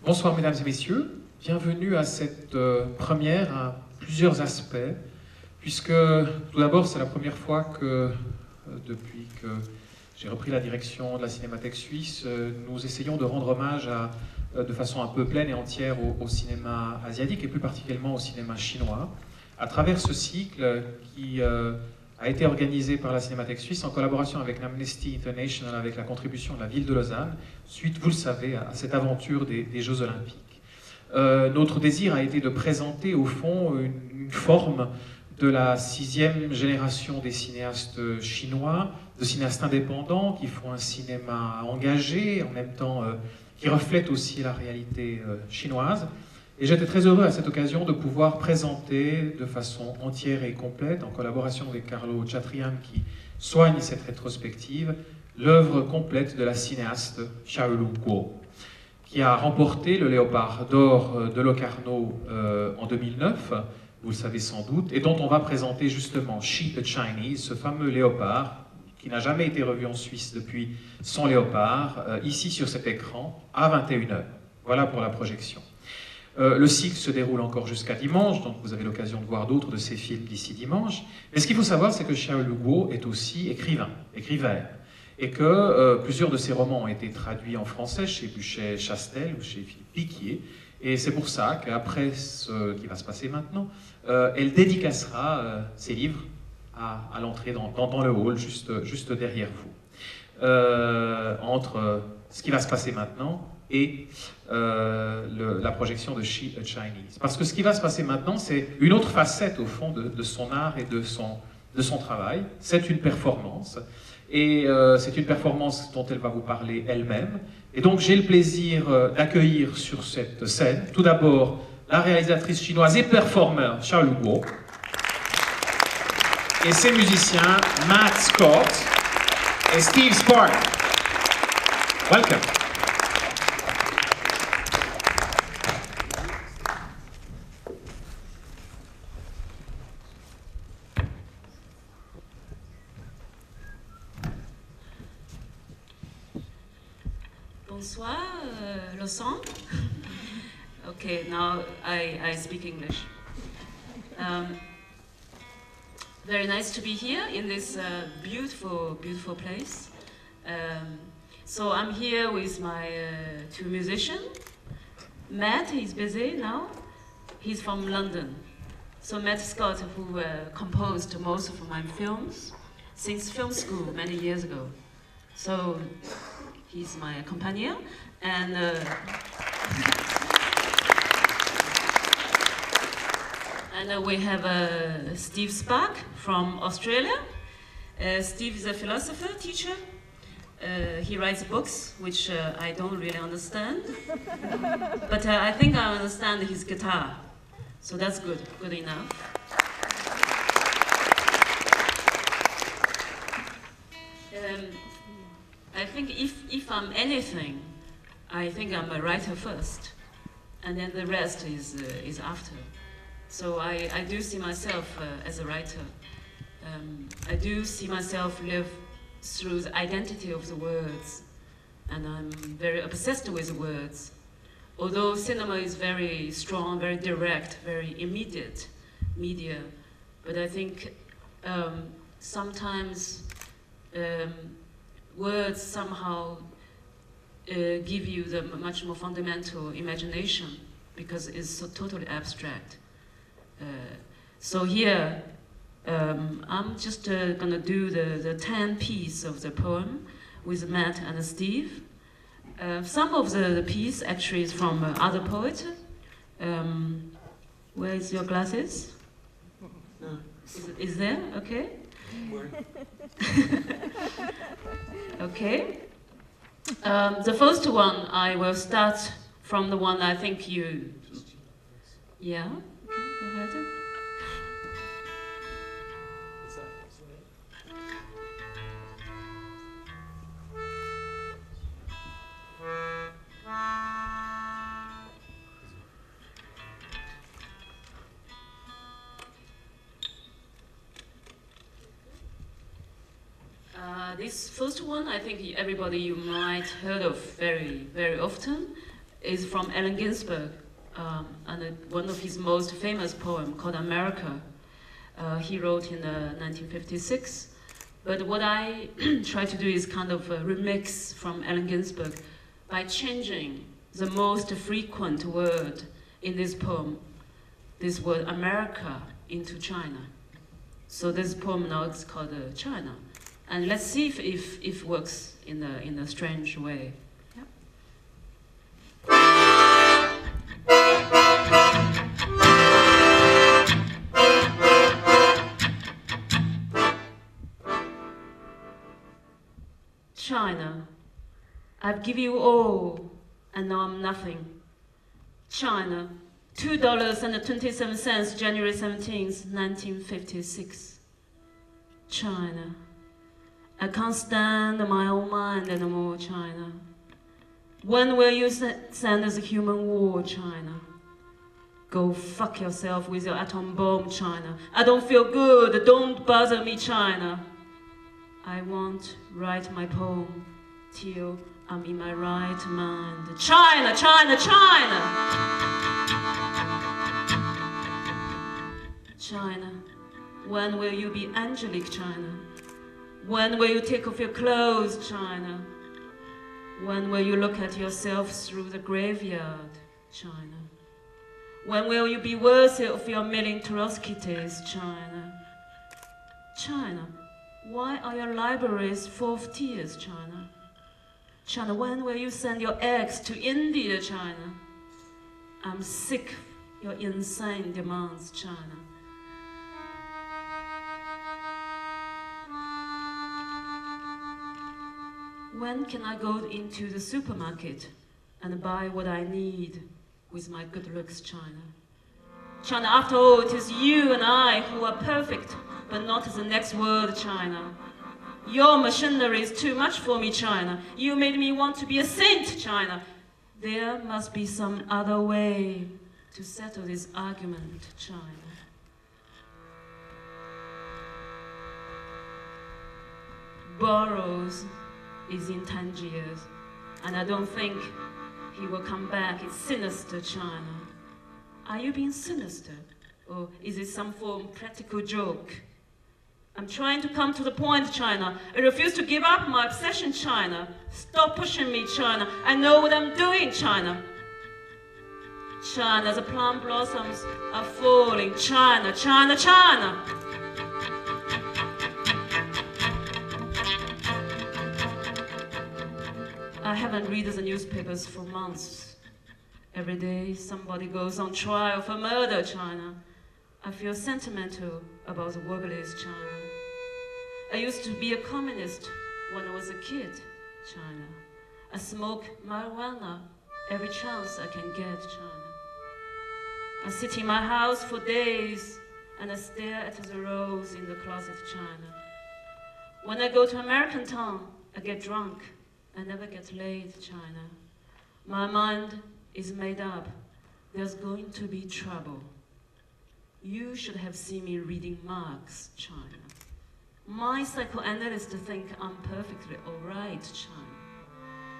Bonsoir mesdames et messieurs, bienvenue à cette première à plusieurs aspects, puisque tout d'abord c'est la première fois que depuis que j'ai repris la direction de la Cinémathèque suisse, nous essayons de rendre hommage de façon un peu pleine et entière au cinéma asiatique et plus particulièrement au cinéma chinois, à travers ce cycle qui a été organisé par la Cinémathèque suisse en collaboration avec l'Amnesty International, avec la contribution de la ville de Lausanne, suite, vous le savez, à cette aventure des Jeux Olympiques. Notre désir a été de présenter, au fond, une forme de la 6e génération des cinéastes chinois, de cinéastes indépendants qui font un cinéma engagé, en même temps qui reflète aussi la réalité chinoise. Et j'étais très heureux à cette occasion de pouvoir présenter de façon entière et complète, en collaboration avec Carlo Chatrian qui soigne cette rétrospective, l'œuvre complète de la cinéaste Xiaolu Guo, qui a remporté le Léopard d'or de Locarno en 2009, vous le savez sans doute, et dont on va présenter justement She the Chinese, ce fameux léopard qui n'a jamais été revu en Suisse depuis son léopard, ici sur cet écran, à 21h. Voilà pour la projection. Le cycle se déroule encore jusqu'à dimanche, donc vous avez l'occasion de voir d'autres de ces films d'ici dimanche. Mais ce qu'il faut savoir, c'est que Xiaolu Guo est aussi écrivain, et que plusieurs de ses romans ont été traduits en français chez Buchet-Chastel ou chez Philippe Piquier. Et c'est pour ça qu'après ce qui va se passer maintenant, elle dédicacera ses livres à l'entrée dans le hall, juste derrière vous. Entre ce qui va se passer maintenant et la projection de She a Chinese. Parce que ce qui va se passer maintenant, c'est une autre facette, au fond, de son art et de son travail. C'est une performance. Et c'est une performance dont elle va vous parler elle-même. Et donc j'ai le plaisir d'accueillir sur cette scène, tout d'abord, la réalisatrice chinoise et performeur Xiaolu Guo, et ses musiciens Matt Scott et Steve Spark. Welcome. Bonsoir, Lausanne. Okay, now I speak English. Very nice to be here in this beautiful place. So I'm here with my two musicians. Matt, he's busy now. He's from London. So Matt Scott, who composed most of my films since film school many years ago. So he's my companion, and we have Steve Spark from Australia. Steve is a philosopher, teacher. He writes books, which I don't really understand, but I think I understand his guitar, so that's good enough. I think if I'm anything, I think I'm a writer first, and then the rest is after. So I do see myself as a writer. I do see myself live through the identity of the words, and I'm very obsessed with words. Although cinema is very strong, very direct, very immediate media, but I think sometimes words somehow give you the much more fundamental imagination because it's so totally abstract. So here, I'm just gonna do the 10 piece of the poem with Matt and Steve. Some of the piece actually is from other poets. Where is your glasses? No. Is there? Okay. Okay. The first one, I will start from the one I think you... Yeah? Okay, go ahead. This first one, I think everybody you might heard of very, very often. is from Allen Ginsberg, and one of his most famous poems called America. He wrote in 1956. But what I try to do is kind of a remix from Allen Ginsberg by changing the most frequent word in this poem, this word America, into China. So this poem now is called China. And let's see if it works in a strange way. Yep. China, I've given you all, and now I'm nothing. China, $2.27, January 17th, 1956. China, I can't stand my own mind anymore, China. When will you send us a human war, China? Go fuck yourself with your atom bomb, China. I don't feel good, don't bother me, China. I won't write my poem till I'm in my right mind. China, China, China! China, when will you be angelic, China? When will you take off your clothes, China? When will you look at yourself through the graveyard, China? When will you be worthy of your million Trotsky's, China? China, why are your libraries full of tears, China? China, when will you send your eggs to India, China? I'm sick of your insane demands, China. When can I go into the supermarket and buy what I need with my good looks, China? China, after all, it is you and I who are perfect, but not the next world, China. Your machinery is too much for me, China. You made me want to be a saint, China. There must be some other way to settle this argument, China. Burroughs is in Tangiers, and I don't think he will come back. It's sinister, China. Are you being sinister? Or is it some form of practical joke? I'm trying to come to the point, China. I refuse to give up my obsession, China. Stop pushing me, China. I know what I'm doing, China. China, the plum blossoms are falling. China, China, China. I haven't read the newspapers for months. Every day somebody goes on trial for murder, China. I feel sentimental about the Wobblies, China. I used to be a communist when I was a kid, China. I smoke marijuana every chance I can get, China. I sit in my house for days and I stare at the rose in the closet, China. When I go to American town, I get drunk. I never get laid, China. My mind is made up. There's going to be trouble. You should have seen me reading Marx, China. My psychoanalyst think I'm perfectly all right, China.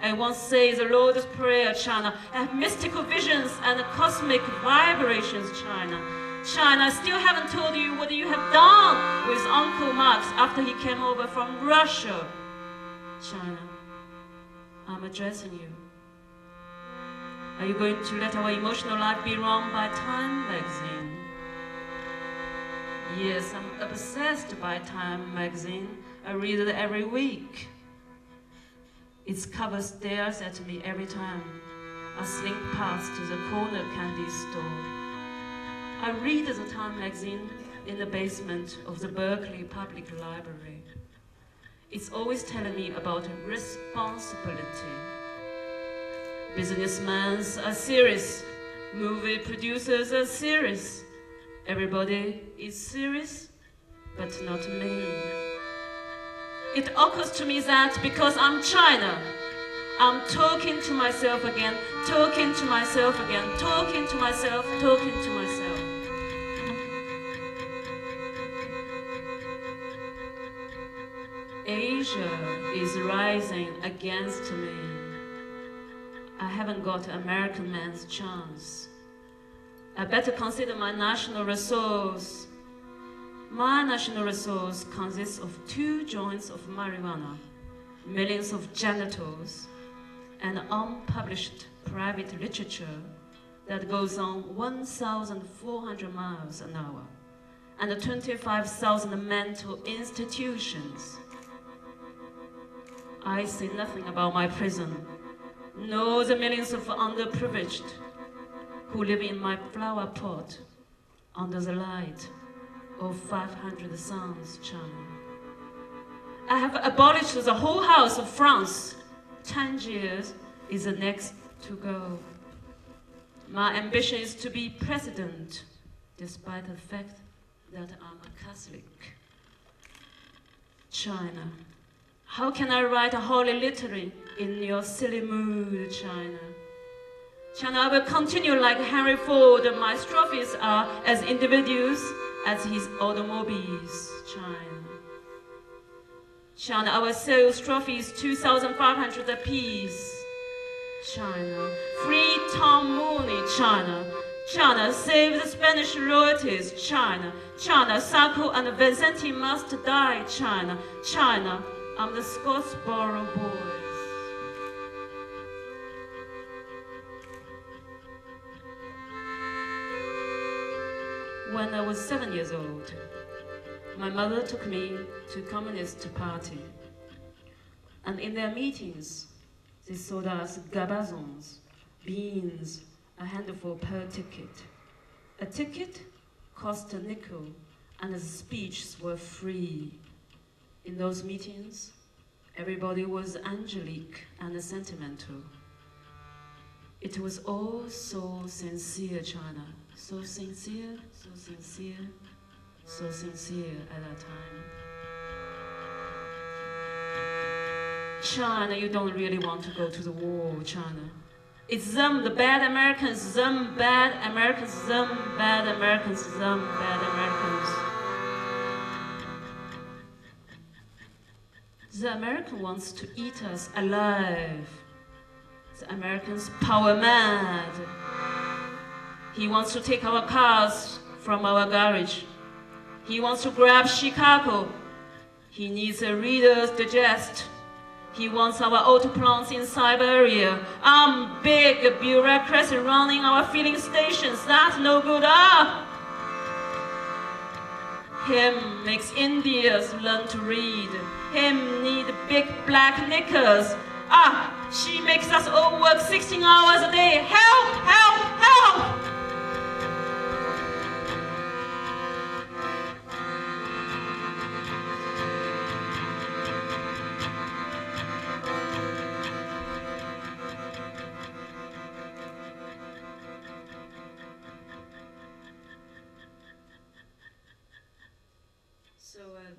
I once say the Lord's Prayer, China. I have mystical visions and cosmic vibrations, China. China, I still haven't told you what you have done with Uncle Max after he came over from Russia. China, I'm addressing you. Are you going to let our emotional life be run by Time magazine? Yes, I'm obsessed by Time magazine. I read it every week. Its cover stares at me every time I slink past the corner candy store. I read the Time magazine in the basement of the Berkeley Public Library. It's always telling me about responsibility. Businessmen are serious. Movie producers are serious. Everybody is serious, but not me. It occurs to me that because I'm China, I'm talking to myself again, talking to myself again, talking to myself, talking to myself. Asia is rising against me. I haven't got American man's chance. I better consider my national resource. My national resource consists of 2 joints of marijuana, millions of genitals, and unpublished private literature that goes on 1,400 miles an hour, and 25,000 mental institutions. I say nothing about my prison, nor the millions of underprivileged who live in my flower pot under the light of 500 suns, China. I have abolished the whole house of France. 10 years is the next to go. My ambition is to be president, despite the fact that I'm a Catholic. China. How can I write a holy litany in your silly mood, China? China, I will continue like Henry Ford. My strophes are as individuals as his automobiles, China. China, I will sell strophes 2,500 apiece. China, free Tom Mooney, China. China, save the Spanish royalties, China. China, Sacco and Vincenti must die, China. China, I'm the Scottsboro Boys. When I was 7 years old, my mother took me to Communist Party. And in their meetings, they sold us gabazons, beans, a handful per ticket. A ticket cost a nickel, and the speeches were free. In those meetings, everybody was angelic and sentimental. It was all so sincere, China. So sincere, so sincere, so sincere at that time. China, you don't really want to go to the war, China. It's them, the bad Americans, them bad Americans, them bad Americans, them bad Americans. The American wants to eat us alive. The American's power mad. He wants to take our cars from our garage. He wants to grab Chicago. He needs a Reader's Digest. He wants our auto plants in Siberia. I'm big bureaucracy running our filling stations. That's no good. Him makes Indians learn to read. Him need big black knickers. She makes us all work 16 hours a day. Help, help, help!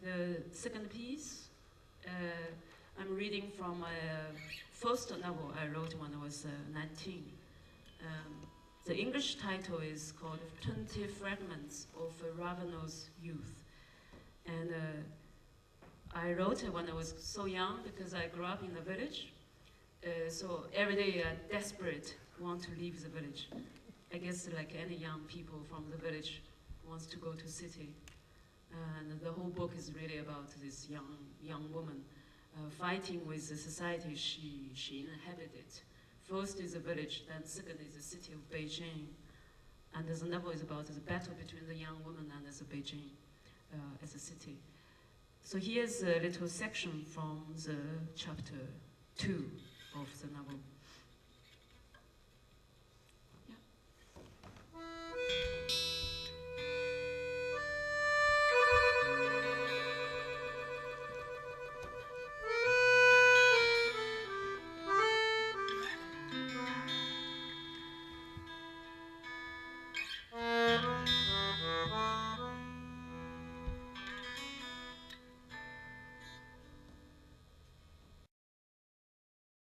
The second piece, I'm reading from my first novel I wrote when I was 19. The English title is called 20 Fragments of a Ravenous Youth. And I wrote it when I was so young because I grew up in the village. So every day I'm desperate, want to leave the village. I guess like any young people from the village wants to go to city. And the whole book is really about this young woman fighting with the society she inhabited. First is the village, then second is the city of Beijing. And the novel is about the battle between the young woman and the Beijing as a city. So here's a little section from the chapter 2 of the novel.